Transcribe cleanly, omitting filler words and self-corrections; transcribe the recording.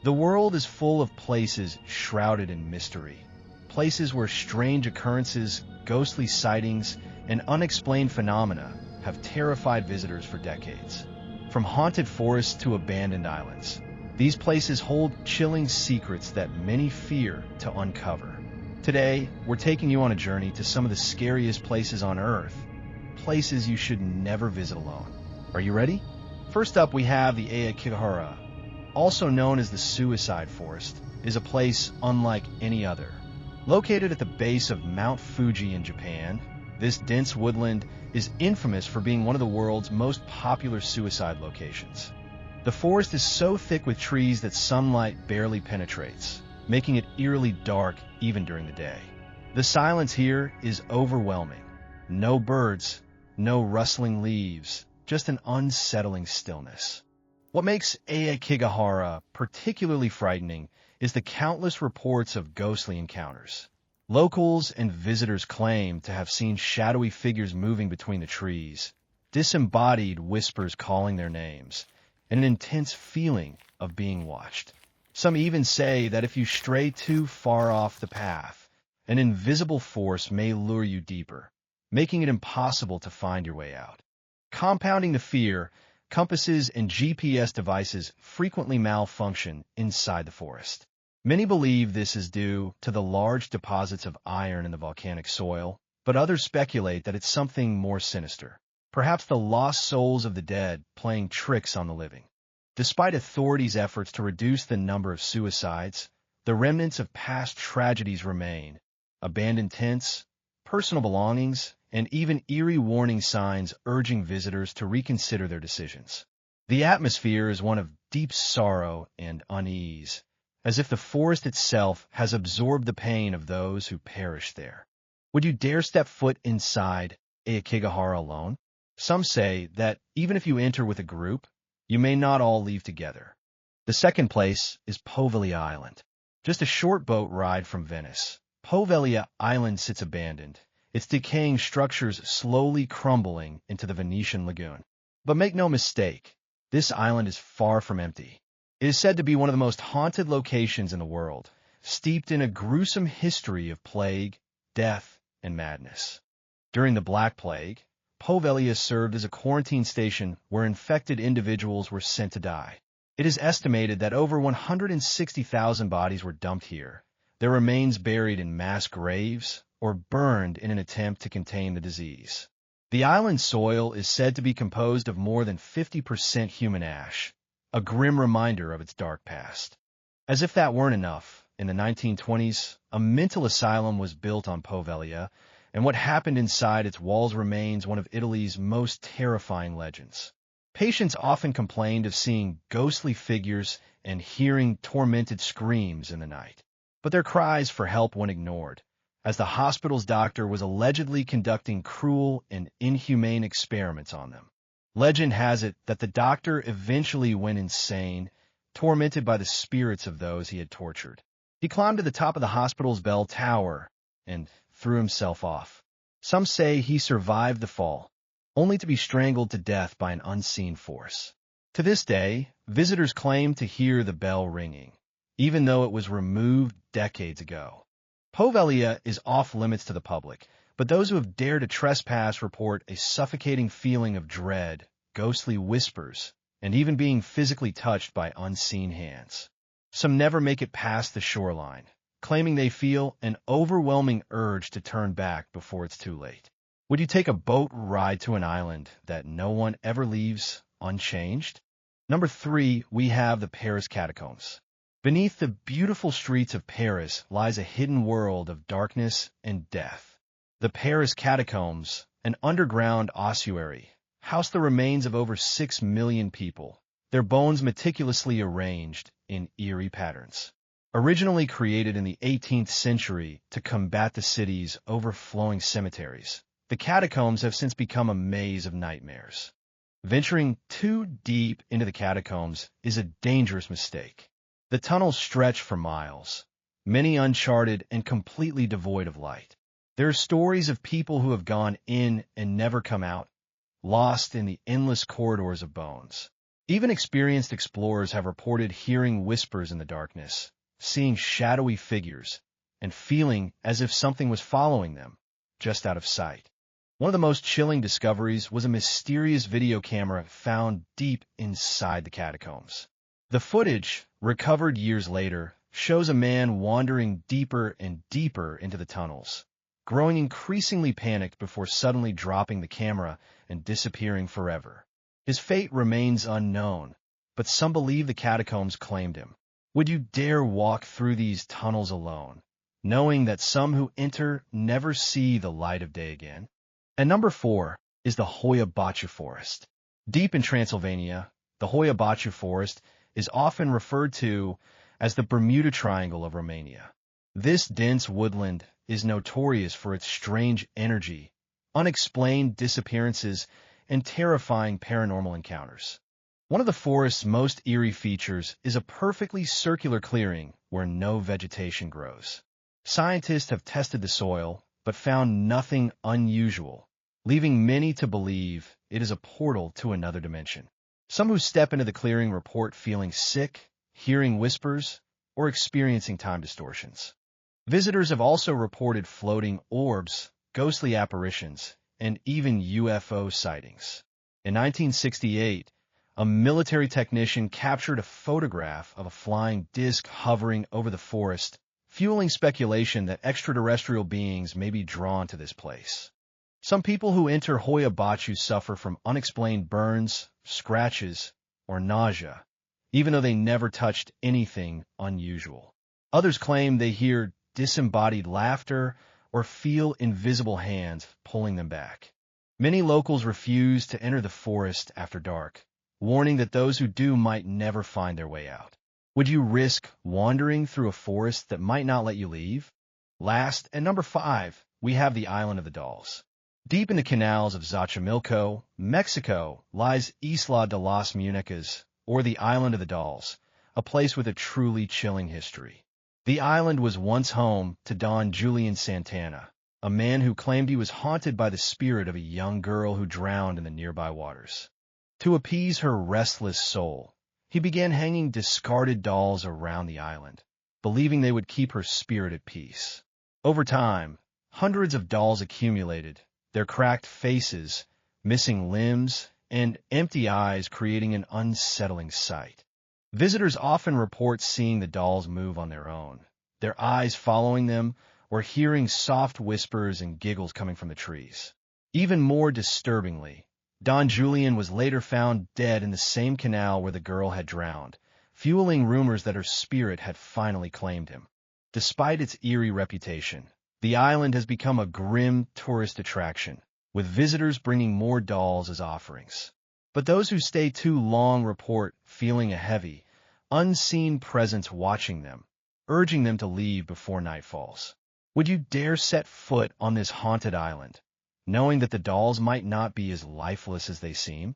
The world is full of places shrouded in mystery. Places where strange occurrences, ghostly sightings, and unexplained phenomena have terrified visitors for decades. From haunted forests to abandoned islands, these places hold chilling secrets that many fear to uncover. Today, we're taking you on a journey to some of the scariest places on Earth, places you should never visit alone. Are you ready? First up, we have the Aokigahara, also known as the Suicide Forest, is a place unlike any other. Located at the base of Mount Fuji in Japan, this dense woodland is infamous for being one of the world's most popular suicide locations. The forest is so thick with trees that sunlight barely penetrates, making it eerily dark even during the day. The silence here is overwhelming. No birds, no rustling leaves, just an unsettling stillness. What makes Aokigahara particularly frightening is the countless reports of ghostly encounters. Locals and visitors claim to have seen shadowy figures moving between the trees, disembodied whispers calling their names, and an intense feeling of being watched. Some even say that if you stray too far off the path, an invisible force may lure you deeper, making it impossible to find your way out. Compounding the fear, compasses and GPS devices frequently malfunction inside the forest. Many believe this is due to the large deposits of iron in the volcanic soil, but others speculate that it's something more sinister. Perhaps the lost souls of the dead playing tricks on the living. Despite authorities' efforts to reduce the number of suicides, the remnants of past tragedies remain. Abandoned tents, personal belongings, and even eerie warning signs urging visitors to reconsider their decisions. The atmosphere is one of deep sorrow and unease, as if the forest itself has absorbed the pain of those who perished there. Would you dare step foot inside Aokigahara alone? Some say that even if you enter with a group, you may not all leave together. The second place is Poveglia Island. Just a short boat ride from Venice, Poveglia Island sits abandoned, its decaying structures slowly crumbling into the Venetian lagoon. But make no mistake, this island is far from empty. It is said to be one of the most haunted locations in the world, steeped in a gruesome history of plague, death, and madness. During the Black Plague, Poveglia served as a quarantine station where infected individuals were sent to die. It is estimated that over 160,000 bodies were dumped here, their remains buried in mass graves or burned in an attempt to contain the disease. The island's soil is said to be composed of more than 50% human ash, a grim reminder of its dark past. As if that weren't enough, in the 1920s, a mental asylum was built on Poveglia, and what happened inside its walls remains one of Italy's most terrifying legends. Patients often complained of seeing ghostly figures and hearing tormented screams in the night. But their cries for help went ignored, as the hospital's doctor was allegedly conducting cruel and inhumane experiments on them. Legend has it that the doctor eventually went insane, tormented by the spirits of those he had tortured. He climbed to the top of the hospital's bell tower and threw himself off. Some say he survived the fall, only to be strangled to death by an unseen force. To this day, visitors claim to hear the bell ringing, even though it was removed decades ago. Poveglia is off-limits to the public, but those who have dared to trespass report a suffocating feeling of dread, ghostly whispers, and even being physically touched by unseen hands. Some never make it past the shoreline, claiming they feel an overwhelming urge to turn back before it's too late. Would you take a boat ride to an island that no one ever leaves unchanged? Number 3, we have the Paris catacombs. Beneath the beautiful streets of Paris lies a hidden world of darkness and death. The Paris catacombs, an underground ossuary, house the remains of over 6 million people, their bones meticulously arranged in eerie patterns. Originally created in the 18th century to combat the city's overflowing cemeteries, the catacombs have since become a maze of nightmares. Venturing too deep into the catacombs is a dangerous mistake. The tunnels stretch for miles, many uncharted and completely devoid of light. There are stories of people who have gone in and never come out, lost in the endless corridors of bones. Even experienced explorers have reported hearing whispers in the darkness, seeing shadowy figures, and feeling as if something was following them, just out of sight. One of the most chilling discoveries was a mysterious video camera found deep inside the catacombs. The footage, recovered years later, shows a man wandering deeper and deeper into the tunnels, growing increasingly panicked before suddenly dropping the camera and disappearing forever. His fate remains unknown, but some believe the catacombs claimed him. Would you dare walk through these tunnels alone, knowing that some who enter never see the light of day again? And number 4 is the Hoia Baciu Forest. Deep in Transylvania, the Hoia Baciu Forest is often referred to as the Bermuda Triangle of Romania. This dense woodland is notorious for its strange energy, unexplained disappearances, and terrifying paranormal encounters. One of the forest's most eerie features is a perfectly circular clearing where no vegetation grows. Scientists have tested the soil, but found nothing unusual, leaving many to believe it is a portal to another dimension. Some who step into the clearing report feeling sick, hearing whispers, or experiencing time distortions. Visitors have also reported floating orbs, ghostly apparitions, and even UFO sightings. In 1968, a military technician captured a photograph of a flying disc hovering over the forest, fueling speculation that extraterrestrial beings may be drawn to this place. Some people who enter Hoia Baciu suffer from unexplained burns, scratches, or nausea, even though they never touched anything unusual. Others claim they hear disembodied laughter or feel invisible hands pulling them back. Many locals refuse to enter the forest after dark, warning that those who do might never find their way out. Would you risk wandering through a forest that might not let you leave? Last, and number 5, we have the Island of the Dolls. Deep in the canals of Xochimilco, Mexico, lies Isla de las Muñecas, or the Island of the Dolls, a place with a truly chilling history. The island was once home to Don Julian Santana, a man who claimed he was haunted by the spirit of a young girl who drowned in the nearby waters. To appease her restless soul, he began hanging discarded dolls around the island, believing they would keep her spirit at peace. Over time, hundreds of dolls accumulated, their cracked faces, missing limbs, and empty eyes creating an unsettling sight. Visitors often report seeing the dolls move on their own, their eyes following them, or hearing soft whispers and giggles coming from the trees. Even more disturbingly, Don Julian was later found dead in the same canal where the girl had drowned, fueling rumors that her spirit had finally claimed him. Despite its eerie reputation, the island has become a grim tourist attraction, with visitors bringing more dolls as offerings. But those who stay too long report feeling a heavy, unseen presence watching them, urging them to leave before night falls. Would you dare set foot on this haunted island, knowing that the dolls might not be as lifeless as they seem?